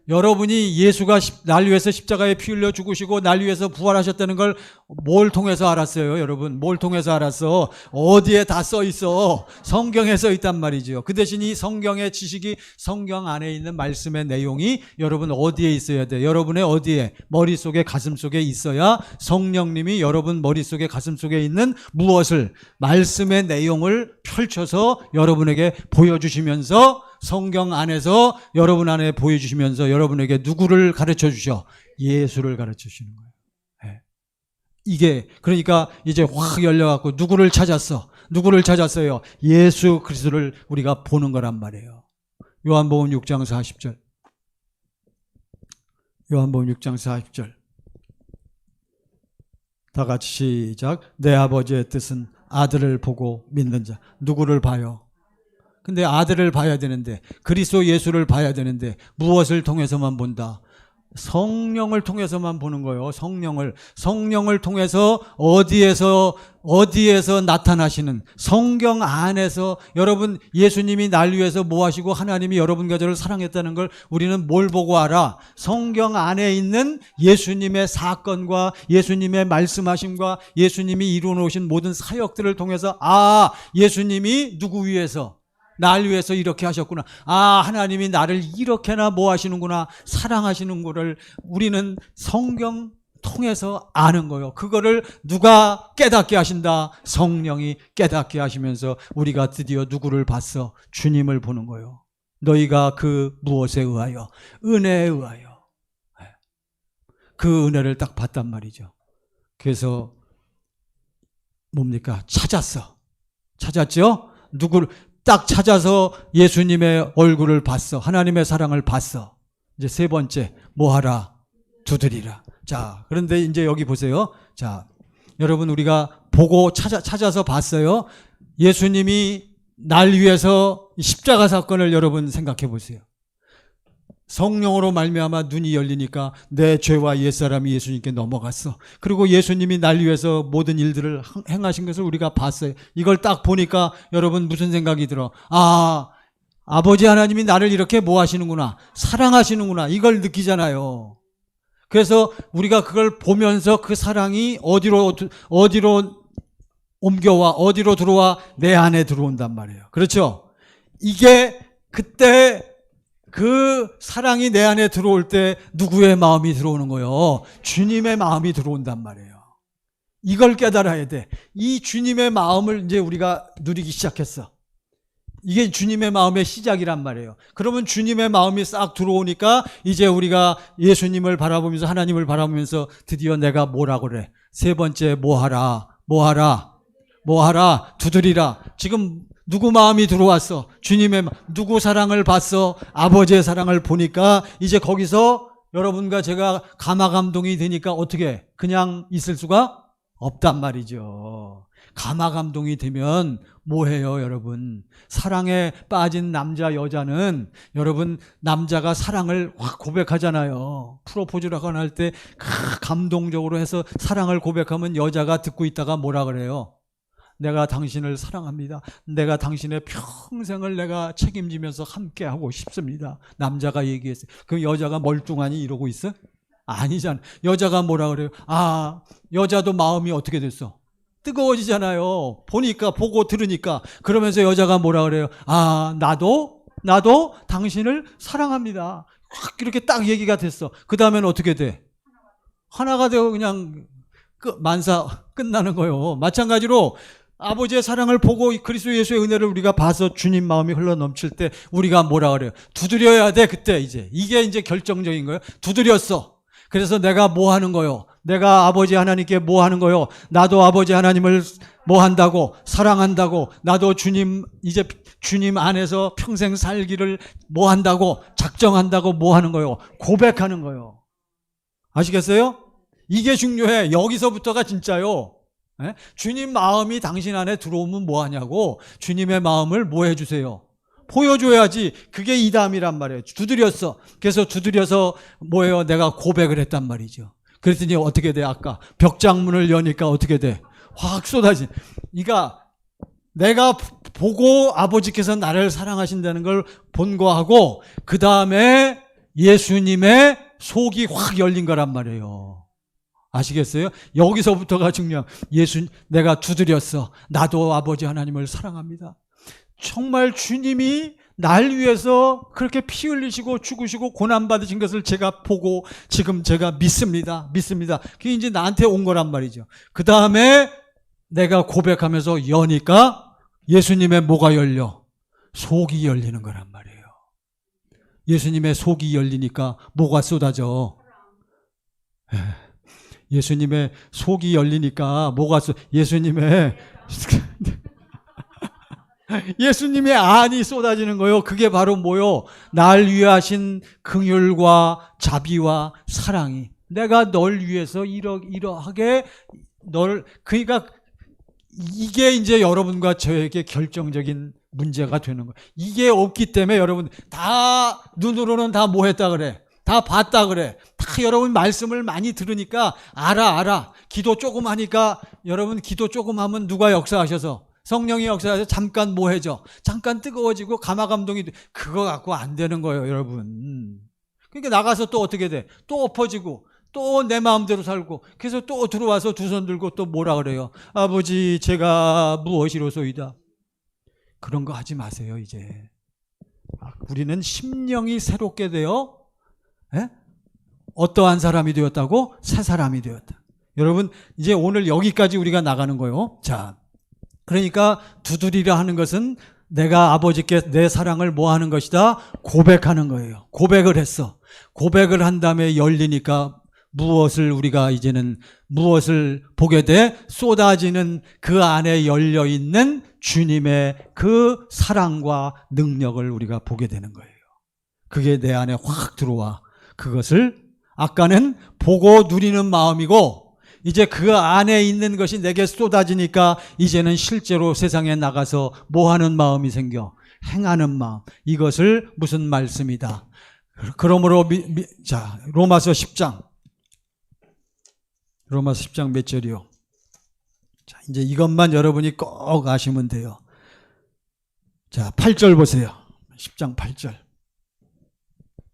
여러분이 예수가 날 위해서 십자가에 피 흘려 죽으시고 날 위해서 부활하셨다는 걸 뭘 통해서 알았어요? 여러분, 뭘 통해서 알았어? 어디에 다 써 있어? 성경에 써 있단 말이죠. 그 대신 이 성경의 지식이, 성경 안에 있는 말씀의 내용이 여러분 어디에 있어야 돼? 여러분의 어디에? 머릿속에, 가슴속에 있어야 성령님이 여러분 머릿속에, 가슴속에 있는 무엇을? 말씀의 내용을 펼쳐서 여러분에게 보여주시면서, 성경 안에서 여러분 안에 보여주시면서 여러분에게 누구를 가르쳐 주셔? 예수를 가르쳐 주시는 거예요. 네. 이게 그러니까 이제 확 열려갖고 누구를 찾았어요? 예수 그리스도를 우리가 보는 거란 말이에요. 요한복음 6장 40절. 요한복음 6장 40절. 다 같이 시작. 내 아버지의 뜻은 아들을 보고 믿는 자. 누구를 봐요? 근데 아들을 봐야 되는데, 그리스도 예수를 봐야 되는데 무엇을 통해서만 본다? 성령을 통해서만 보는 거예요. 성령을 통해서 어디에서 나타나시는, 성경 안에서. 여러분, 예수님이 날 위해서 뭐 하시고 하나님이 여러분과 저를 사랑했다는 걸 우리는 뭘 보고 알아? 성경 안에 있는 예수님의 사건과 예수님의 말씀하심과 예수님이 이루어 놓으신 모든 사역들을 통해서, 예수님이 누구 위해서? 날 위해서 이렇게 하셨구나. 하나님이 나를 이렇게나 뭐 하시는구나, 사랑하시는 거를 우리는 성경 통해서 아는 거예요. 그거를 누가 깨닫게 하신다? 성령이 깨닫게 하시면서 우리가 드디어 누구를 봤어? 주님을 보는 거예요. 너희가 그 무엇에 의하여? 은혜에 의하여. 그 은혜를 딱 봤단 말이죠. 그래서 뭡니까? 찾았죠? 누구를 딱 찾아서 예수님의 얼굴을 봤어. 하나님의 사랑을 봤어. 이제 세 번째, 뭐하라? 두드리라. 자, 그런데 이제 여기 보세요. 자, 여러분, 우리가 보고 찾아서 봤어요. 예수님이 날 위해서 십자가 사건을 여러분 생각해 보세요. 성령으로 말미암아 눈이 열리니까 내 죄와 옛사람이 예수님께 넘어갔어. 그리고 예수님이 날 위해서 모든 일들을 행하신 것을 우리가 봤어요. 이걸 딱 보니까 여러분 무슨 생각이 들어? 아, 아버지 하나님이 나를 이렇게 뭐 하시는구나, 사랑하시는구나, 이걸 느끼잖아요. 그래서 우리가 그걸 보면서 그 사랑이 어디로 옮겨와, 어디로 들어와? 내 안에 들어온단 말이에요. 그렇죠? 이게 그때 그 사랑이 내 안에 들어올 때 누구의 마음이 들어오는 거예요? 주님의 마음이 들어온단 말이에요. 이걸 깨달아야 돼. 이 주님의 마음을 이제 우리가 누리기 시작했어. 이게 주님의 마음의 시작이란 말이에요. 그러면 주님의 마음이 싹 들어오니까 이제 우리가 예수님을 바라보면서, 하나님을 바라보면서 드디어 내가 뭐라고 그래? 세 번째, 뭐하라? 두드리라. 지금 누구 마음이 들어왔어? 주님의 누구 사랑을 봤어? 아버지의 사랑을 보니까 이제 거기서 여러분과 제가 감화감동이 되니까 어떻게 그냥 있을 수가 없단 말이죠. 감화감동이 되면 뭐해요, 여러분? 사랑에 빠진 남자, 여자는 여러분, 남자가 사랑을 확 고백하잖아요. 프로포즈를 하거나 할 때 감동적으로 해서 사랑을 고백하면 여자가 듣고 있다가 뭐라 그래요? 내가 당신을 사랑합니다. 내가 당신의 평생을 내가 책임지면서 함께하고 싶습니다. 남자가 얘기했어요. 그럼 여자가 멀뚱하니 이러고 있어? 아니잖아. 여자가 뭐라 그래요? 아, 여자도 마음이 어떻게 됐어? 뜨거워지잖아요. 보니까, 보고 들으니까. 그러면서 여자가 뭐라 그래요? 아, 나도 당신을 사랑합니다. 확 이렇게 딱 얘기가 됐어. 그 다음에는 어떻게 돼? 하나가 되고 그냥 만사 끝나는 거예요. 마찬가지로 아버지의 사랑을 보고 그리스도 예수의 은혜를 우리가 봐서 주님 마음이 흘러넘칠 때 우리가 뭐라 그래요? 두드려야 돼. 그때 이게 이제 결정적인 거예요. 두드렸어. 그래서 내가 뭐 하는 거요? 내가 아버지 하나님께 뭐 하는 거요? 나도 아버지 하나님을 뭐 한다고? 사랑한다고. 나도 이제 주님 안에서 평생 살기를 뭐 한다고? 작정한다고 뭐 하는 거요? 고백하는 거요. 아시겠어요? 이게 중요해. 여기서부터가 진짜요. 주님 마음이 당신 안에 들어오면 뭐 하냐고. 주님의 마음을 뭐 해주세요? 보여줘야지. 그게 이담이란 말이에요. 두드렸어. 그래서 두드려서 뭐예요? 내가 고백을 했단 말이죠. 그랬더니 어떻게 돼? 아까 벽장문을 여니까 어떻게 돼? 확 쏟아진. 그러니까 내가 보고 아버지께서 나를 사랑하신다는 걸 본 거하고 그 다음에 예수님의 속이 확 열린 거란 말이에요. 아시겠어요? 여기서부터가 중요한. 내가 두드렸어. 나도 아버지 하나님을 사랑합니다. 정말 주님이 날 위해서 그렇게 피 흘리시고 죽으시고 고난받으신 것을 제가 보고 지금 제가 믿습니다. 그게 이제 나한테 온 거란 말이죠. 그 다음에 내가 고백하면서 여니까 예수님의 뭐가 열려? 속이 열리는 거란 말이에요. 예수님의 속이 열리니까 뭐가 쏟아져? 예수님의 속이 열리니까 뭐가 예수님의 안이 쏟아지는 거요. 그게 바로 뭐요? 날 위하신 긍휼과 자비와 사랑이. 내가 널 위해서 이러하게 그러니까 이게 이제 여러분과 저에게 결정적인 문제가 되는 거예요. 이게 없기 때문에 여러분 다 눈으로는 다 뭐 했다 그래? 다 봤다 그래. 다 여러분 말씀을 많이 들으니까 알아. 기도 조금 하니까 여러분 기도 조금 하면 누가 역사하셔서? 성령이 역사해서 잠깐 뭐 해져? 잠깐 뜨거워지고 감화감동이 그거 갖고 안 되는 거예요, 여러분. 그러니까 나가서 또 어떻게 돼? 또 엎어지고 또 내 마음대로 살고 그래서 또 들어와서 두 손 들고 또 뭐라 그래요? 아버지 제가 무엇이로소이다. 그런 거 하지 마세요, 이제. 우리는 심령이 새롭게 되어 어떠한 사람이 되었다고? 새 사람이 되었다. 여러분 이제 오늘 여기까지 우리가 나가는 거예요. 자, 그러니까 두드리라 하는 것은 내가 아버지께 내 사랑을 뭐 하는 것이다? 고백하는 거예요. 고백을 했어. 고백을 한 다음에 열리니까 우리가 이제는 무엇을 보게 돼? 쏟아지는 그 안에 열려있는 주님의 그 사랑과 능력을 우리가 보게 되는 거예요. 그게 내 안에 확 들어와. 그것을 아까는 보고 누리는 마음이고 이제 그 안에 있는 것이 내게 쏟아지니까 이제는 실제로 세상에 나가서 뭐 하는 마음이 생겨? 행하는 마음. 이것을 무슨 말씀이다. 그러므로 자, 로마서 10장. 로마서 10장 몇 절이요? 자, 이제 이것만 여러분이 꼭 아시면 돼요. 자, 8절 보세요. 10장 8절.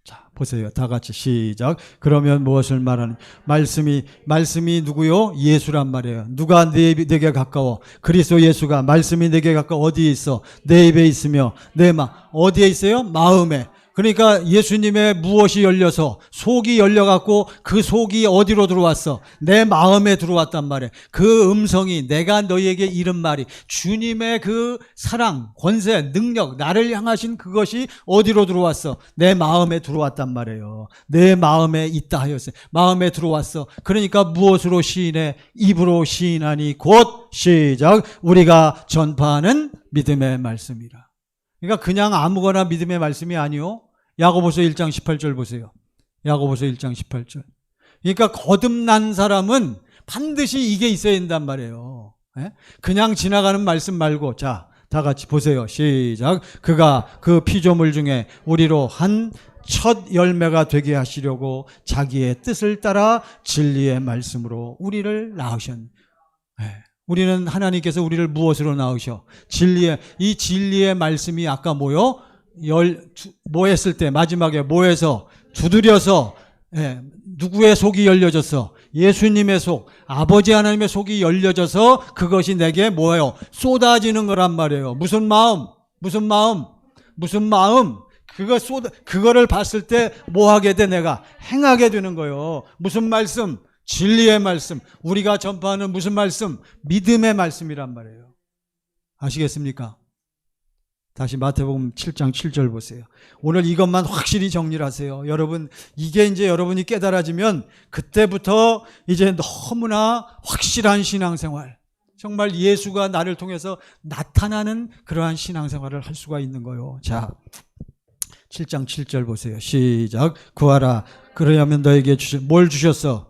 자, 보세요. 다 같이 시작. 그러면 무엇을 말하는? 말씀이 누구요? 예수란 말이에요. 누가 내게 가까워? 그리스도 예수가. 말씀이 내게 가까워. 어디에 있어? 내 입에 있으며 내 어디에 있어요? 마음에. 그러니까 예수님의 무엇이 열려서 속이 열려갖고 그 속이 어디로 들어왔어? 내 마음에 들어왔단 말이에요. 그 음성이 내가 너희에게 이른 말이 주님의 그 사랑, 권세, 능력, 나를 향하신 그것이 어디로 들어왔어? 내 마음에 들어왔단 말이에요. 내 마음에 있다 하였어요. 마음에 들어왔어. 그러니까 무엇으로 시인해? 입으로 시인하니 곧 시작 우리가 전파하는 믿음의 말씀이라. 그러니까 그냥 아무거나 믿음의 말씀이 아니요. 야고보서 1장 18절 보세요. 야고보서 1장 18절. 그러니까 거듭난 사람은 반드시 이게 있어야 된단 말이에요. 그냥 지나가는 말씀 말고 자, 다 같이 보세요. 시작. 그가 그 피조물 중에 우리로 한 첫 열매가 되게 하시려고 자기의 뜻을 따라 진리의 말씀으로 우리를 낳으셨네. 우리는 하나님께서 우리를 무엇으로 낳으셔? 이 진리의 말씀이 아까 뭐요? 뭐 했을 때 마지막에 뭐해서 두드려서 누구의 속이 열려졌어? 예수님의 속, 아버지 하나님의 속이 열려져서 그것이 내게 뭐예요? 쏟아지는 거란 말이에요. 무슨 마음? 그거를 봤을 때 뭐 하게 돼? 내가 행하게 되는 거예요. 무슨 말씀? 진리의 말씀. 우리가 전파하는 무슨 말씀? 믿음의 말씀이란 말이에요. 아시겠습니까? 다시 마태복음 7장 7절 보세요. 오늘 이것만 확실히 정리를 하세요. 여러분, 이게 이제 여러분이 깨달아지면 그때부터 이제 너무나 확실한 신앙생활, 정말 예수가 나를 통해서 나타나는 그러한 신앙생활을 할 수가 있는 거예요. 자, 7장 7절 보세요. 시작. 구하라. 그러면 너에게 뭘 주셨어?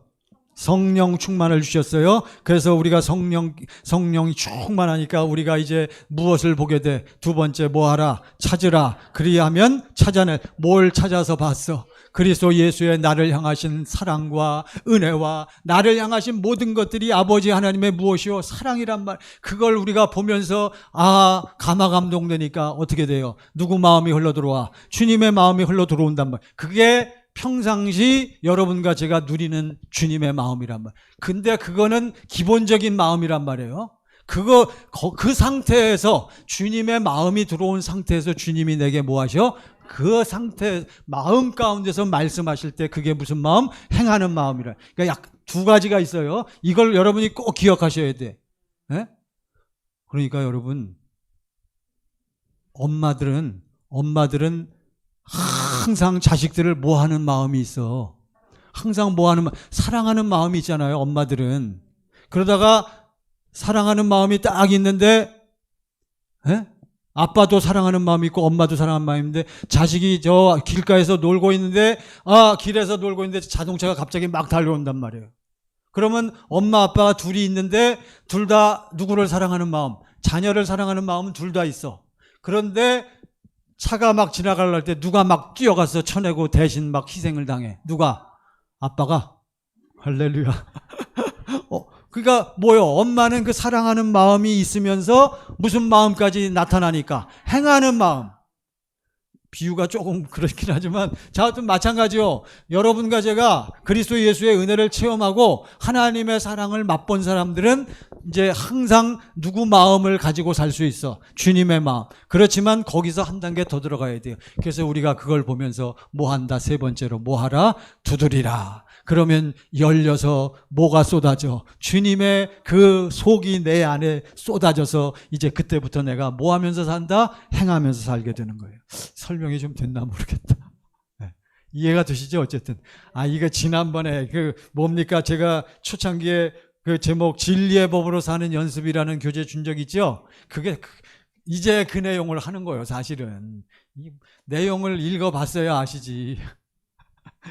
성령 충만을 주셨어요. 그래서 우리가 성령이 충만하니까 우리가 이제 무엇을 보게 돼? 두 번째 뭐 하라? 찾으라. 그리하면 뭘 찾아서 봤어? 그리스도 예수의 나를 향하신 사랑과 은혜와 나를 향하신 모든 것들이 아버지 하나님의 무엇이요? 사랑이란 말. 그걸 우리가 보면서 감화감동되니까 어떻게 돼요? 누구 마음이 흘러들어와? 주님의 마음이 흘러들어온단 말. 그게 평상시 여러분과 제가 누리는 주님의 마음이란 말. 근데 그거는 기본적인 마음이란 말이에요. 그 상태에서 주님의 마음이 들어온 상태에서 주님이 내게 뭐 하셔? 그 상태, 마음 가운데서 말씀하실 때 그게 무슨 마음? 행하는 마음이라. 그러니까 약 두 가지가 있어요. 이걸 여러분이 꼭 기억하셔야 돼. 그러니까 여러분, 엄마들은 항상 자식들을 뭐 하는 마음이 있어. 항상 뭐 하는 사랑하는 마음이 있잖아요. 엄마들은. 그러다가 사랑하는 마음이 딱 있는데 아빠도 사랑하는 마음이 있고 엄마도 사랑하는 마음이 있는데 자식이 저 길가에서 놀고 있는데 길에서 놀고 있는데 자동차가 갑자기 막 달려온단 말이에요. 그러면 엄마 아빠가 둘이 있는데 둘 다 누구를 사랑하는 마음, 자녀를 사랑하는 마음은 둘 다 있어. 그런데 차가 막 지나갈 때 누가 막 뛰어가서 쳐내고 대신 막 희생을 당해. 누가? 아빠가. 할렐루야. 그러니까 뭐요? 엄마는 그 사랑하는 마음이 있으면서 무슨 마음까지 나타나니까? 행하는 마음. 비유가 조금 그렇긴 하지만 저도 마찬가지요. 여러분과 제가 그리스도 예수의 은혜를 체험하고 하나님의 사랑을 맛본 사람들은 이제 항상 누구 마음을 가지고 살 수 있어? 주님의 마음. 그렇지만 거기서 한 단계 더 들어가야 돼요. 그래서 우리가 그걸 보면서 뭐 한다? 세 번째로 뭐 하라? 두드리라. 그러면 열려서 뭐가 쏟아져? 주님의 그 속이 내 안에 쏟아져서 이제 그때부터 내가 뭐 하면서 산다? 행하면서 살게 되는 거예요. 설명이 좀 됐나 모르겠다. 네. 이해가 되시죠? 어쨌든. 이거 지난번에 뭡니까? 제가 초창기에 그 제목 진리의 법으로 사는 연습이라는 교재 준 적 있죠? 그게 이제 그 내용을 하는 거예요, 사실은. 이 내용을 읽어봤어야 아시지.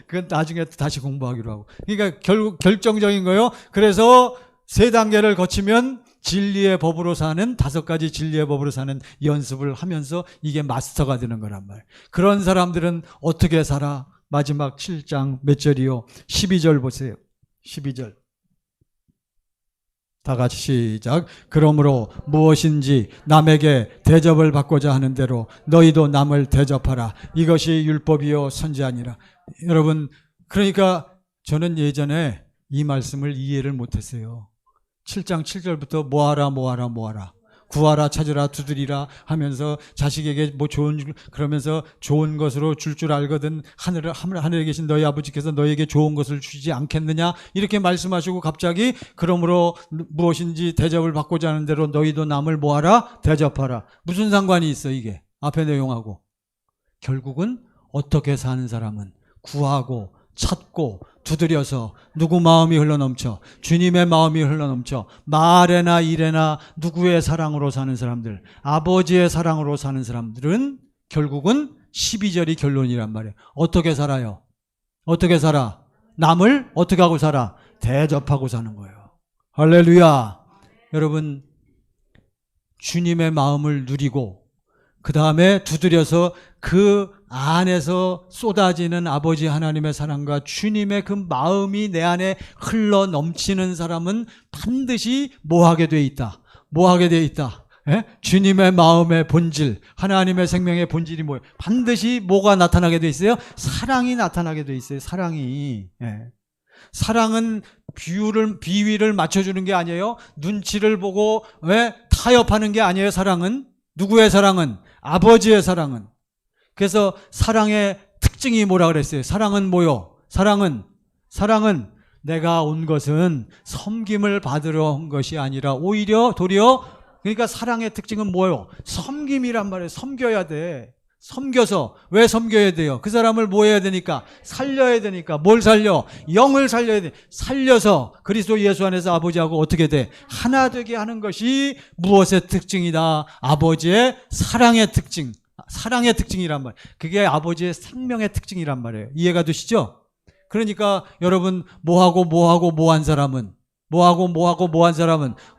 그건 나중에 다시 공부하기로 하고. 그러니까 결국 결정적인 거예요. 그래서 3단계를 거치면 진리의 법으로 사는 5가지 진리의 법으로 사는 연습을 하면서 이게 마스터가 되는 거란 말이에요. 그런 사람들은 어떻게 살아? 마지막 7장 몇 절이요? 12절 보세요. 12절. 다 같이 시작. 그러므로 무엇인지 남에게 대접을 받고자 하는 대로 너희도 남을 대접하라. 이것이 율법이요 선지 아니라. 여러분, 그러니까 저는 예전에 이 말씀을 이해를 못했어요. 7장 7절부터 모아라 모아라 모아라, 구하라 찾으라 두드리라 하면서 자식에게 뭐 그러면서 좋은 것으로 줄 줄 알거든 하늘에 계신 너희 아버지께서 너희에게 좋은 것을 주지 않겠느냐 이렇게 말씀하시고 갑자기 그러므로 무엇인지 대접을 받고자 하는 대로 너희도 남을 모아라 대접하라. 무슨 상관이 있어 이게 앞에 내용하고. 결국은 어떻게 사는 사람은 구하고 찾고 두드려서 누구 마음이 흘러넘쳐? 주님의 마음이 흘러넘쳐 말에나 일에나 누구의 사랑으로 사는 사람들, 아버지의 사랑으로 사는 사람들은 결국은 12절이 결론이란 말이에요. 어떻게 살아요? 어떻게 살아? 남을 어떻게 하고 살아? 대접하고 사는 거예요. 할렐루야. 여러분, 주님의 마음을 누리고 그 다음에 두드려서 그 안에서 쏟아지는 아버지 하나님의 사랑과 주님의 그 마음이 내 안에 흘러 넘치는 사람은 반드시 뭐하게 돼 있다. 뭐하게 돼 있다. 예? 주님의 마음의 본질, 하나님의 생명의 본질이 뭐예요? 반드시 뭐가 나타나게 돼 있어요? 사랑이 나타나게 돼 있어요. 사랑이. 예. 사랑은 비위를 맞춰주는 게 아니에요. 눈치를 보고 왜 타협하는 게 아니에요. 사랑은 누구의 사랑은? 아버지의 사랑은. 그래서 사랑의 특징이 뭐라 그랬어요? 사랑은 뭐요? 사랑은 내가 온 것은 섬김을 받으러 온 것이 아니라 오히려 도리어, 그러니까 사랑의 특징은 뭐요? 섬김이란 말이에요. 섬겨야 돼. 섬겨서. 왜 섬겨야 돼요? 그 사람을 뭐 해야 되니까? 살려야 되니까. 뭘 살려? 영을 살려야 돼. 살려서 그리스도 예수 안에서 아버지하고 어떻게 돼? 하나 되게 하는 것이 무엇의 특징이다? 아버지의 사랑의 특징. 사랑의 특징이란 말이에요. 그게 아버지의 생명의 특징이란 말이에요. 이해가 되시죠? 그러니까 여러분, 뭐한 사람은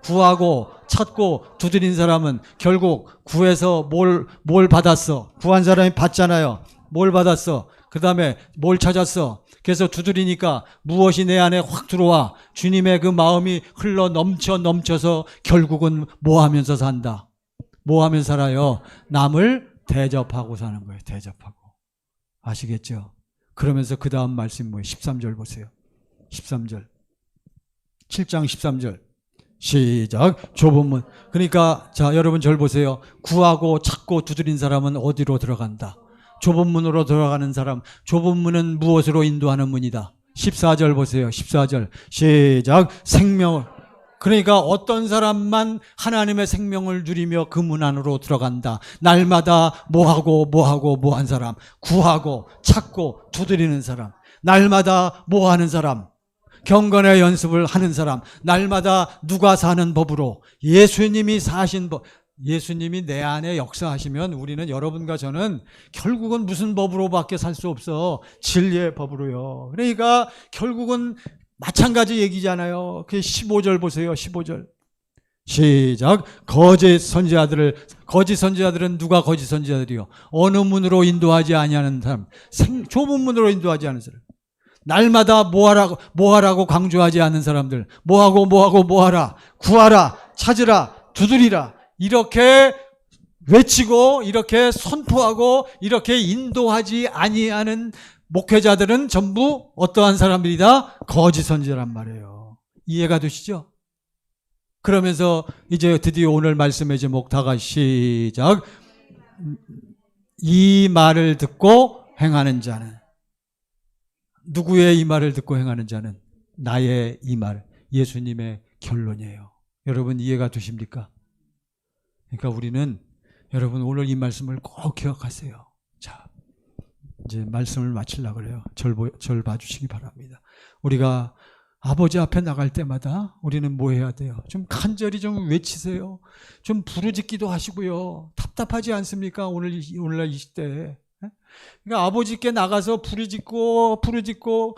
구하고 찾고 두드린 사람은 결국 구해서 뭘 받았어? 구한 사람이 받잖아요. 뭘 받았어? 그 다음에 뭘 찾았어? 그래서 두드리니까 무엇이 내 안에 확 들어와? 주님의 그 마음이 흘러 넘쳐서 결국은 뭐 하면서 산다? 뭐 하면서 살아요? 남을 대접하고 사는 거예요. 대접하고. 아시겠죠? 그러면서 그 다음 말씀 뭐예요? 13절 보세요. 13절. 7장 13절. 시작. 좁은 문. 그러니까 자, 여러분 절 보세요. 구하고 찾고 두드린 사람은 어디로 들어간다? 좁은 문으로 들어가는 사람. 좁은 문은 무엇으로 인도하는 문이다? 14절 보세요. 14절. 시작. 생명을. 그러니까 어떤 사람만 하나님의 생명을 누리며 그 문 안으로 들어간다. 날마다 뭐한 사람. 구하고 찾고 두드리는 사람. 날마다 뭐하는 사람. 경건의 연습을 하는 사람. 날마다 누가 사는 법으로 예수님이 사신 법. 예수님이 내 안에 역사하시면 우리는, 여러분과 저는 결국은 무슨 법으로밖에 살 수 없어? 진리의 법으로요. 그러니까 결국은 마찬가지 얘기잖아요. 그 15절 보세요. 15절. 시작. 거짓 선지자들은 누가 거짓 선지자들이요? 어느 문으로 인도하지 아니하는 사람. 좁은 문으로 인도하지 않은 사람. 날마다 뭐하라고 강조하지 않는 사람들. 뭐하라. 구하라. 찾으라. 두드리라. 이렇게 외치고 이렇게 선포하고 이렇게 인도하지 아니하는 목회자들은 전부 어떠한 사람들이다? 거짓 선지자란 말이에요. 이해가 되시죠? 그러면서 이제 드디어 오늘 말씀의 제목 다 같이 시작. 이 말을 듣고 행하는 자는, 누구의 이 말을 듣고 행하는 자는? 나의 이 말, 예수님의 결론이에요. 여러분 이해가 되십니까? 그러니까 우리는, 여러분 오늘 이 말씀을 꼭 기억하세요. 자, 이제 말씀을 마치려고 그래요. 절 봐주시기 바랍니다. 우리가 아버지 앞에 나갈 때마다 우리는 뭐 해야 돼요? 좀 간절히 좀 외치세요. 좀 부르짖기도 하시고요. 답답하지 않습니까? 오늘날 이 시대에. 그러니까 아버지께 나가서 부르짖고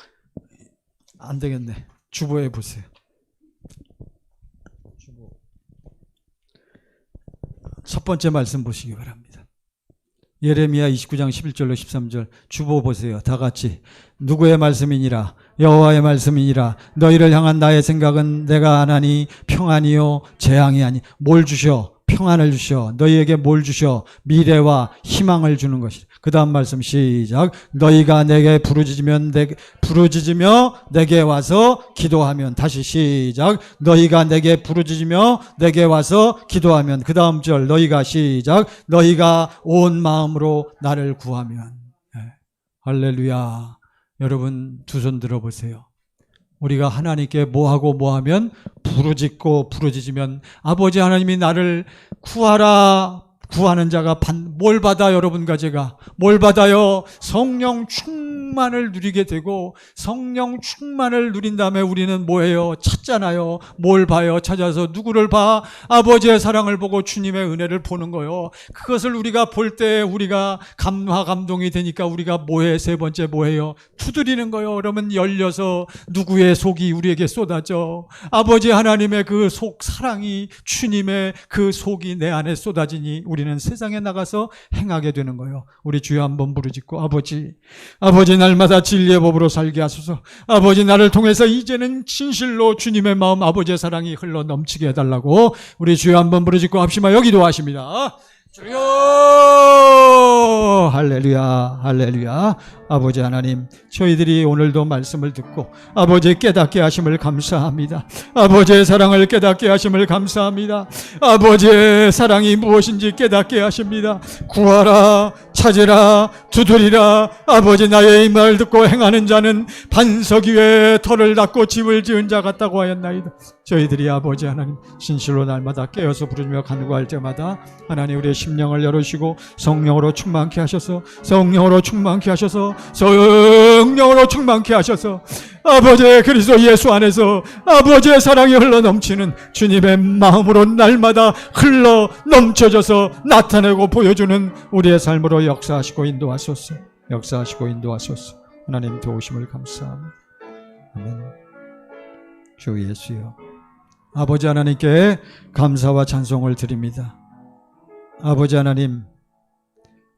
안 되겠네. 주보해 보세요. 첫 번째 말씀 보시기 바랍니다. 예레미야 29장 11절로 13절 주보 보세요. 다 같이. 누구의 말씀이니라 여호와의 말씀이니라 너희를 향한 나의 생각은 내가 하나니 평안이요 재앙이 아니. 뭘 주셔? 평안을 주셔. 너희에게 뭘 주셔? 미래와 희망을 주는 것이다. 그 다음 말씀 시작. 너희가 내게 부르짖으며 내게 와서 기도하면. 다시 시작. 너희가 내게 부르짖으며 내게 와서 기도하면. 그 다음 절 너희가 시작. 너희가 온 마음으로 나를 구하면. 할렐루야. 여러분 두 손 들어보세요. 우리가 하나님께 뭐하면 부르짖으면 아버지 하나님이 나를 구하라. 구하는 자가 뭘 받아? 여러분과 제가 뭘 받아요? 성령 충만을 누리게 되고 성령 충만을 누린 다음에 우리는 뭐해요? 찾잖아요. 뭘 봐요? 찾아서 누구를 봐? 아버지의 사랑을 보고 주님의 은혜를 보는 거요. 그것을 우리가 볼 때 우리가 감동이 되니까 우리가 뭐해? 세 번째 뭐해요? 두드리는 거요. 그러면 열려서 누구의 속이 우리에게 쏟아져? 아버지 하나님의 그 속 사랑이 주님의 그 속이 내 안에 쏟아지니 우리는 세상에 나가서 행하게 되는 거예요. 우리 주여 한번 부르짖고 아버지 날마다 진리의 법으로 살게 하소서. 아버지 나를 통해서 이제는 진실로 주님의 마음 아버지의 사랑이 흘러 넘치게 해달라고 우리 주여 한번 부르짖고 합시다. 여기도 하십니다. 주여 할렐루야. 아버지 하나님 저희들이 오늘도 말씀을 듣고 아버지의 깨닫게 하심을 감사합니다. 아버지의 사랑을 깨닫게 하심을 감사합니다. 아버지의 사랑이 무엇인지 깨닫게 하십니다. 구하라 찾으라 두드리라. 아버지 나의 이 말 듣고 행하는 자는 반석 위에 터를 닦고 집을 지은 자 같다고 하였나이다. 저희들이 아버지 하나님 진실로 날마다 깨어서 부르며 간구할 때마다 하나님 우리의 심령을 열으시고 성령으로 충만케 하셔서 아버지의 그리스도 예수 안에서 아버지의 사랑이 흘러넘치는 주님의 마음으로 날마다 흘러 넘쳐져서 나타내고 보여주는 우리의 삶으로 역사하시고 인도하소서. 하나님 도우심을 감사합니다. 아멘. 주 예수여 아버지 하나님께 감사와 찬송을 드립니다. 아버지 하나님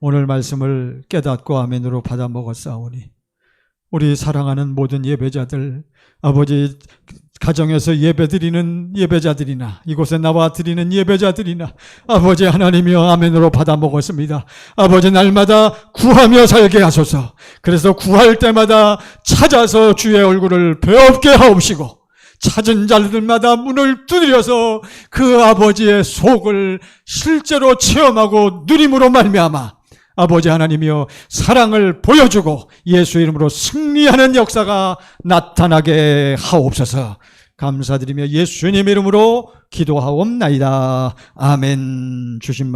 오늘 말씀을 깨닫고 아멘으로 받아 먹었사오니 우리 사랑하는 모든 예배자들 아버지 가정에서 예배드리는 예배자들이나 이곳에 나와 드리는 예배자들이나 아버지 하나님이여 아멘으로 받아 먹었습니다. 아버지 날마다 구하며 살게 하소서. 그래서 구할 때마다 찾아서 주의 얼굴을 배웁게 하옵시고 찾은 자들마다 문을 두드려서 그 아버지의 속을 실제로 체험하고 누림으로 말미암아 아버지 하나님이여 사랑을 보여주고 예수 이름으로 승리하는 역사가 나타나게 하옵소서. 감사드리며 예수님 이름으로 기도하옵나이다. 아멘. 주신 말씀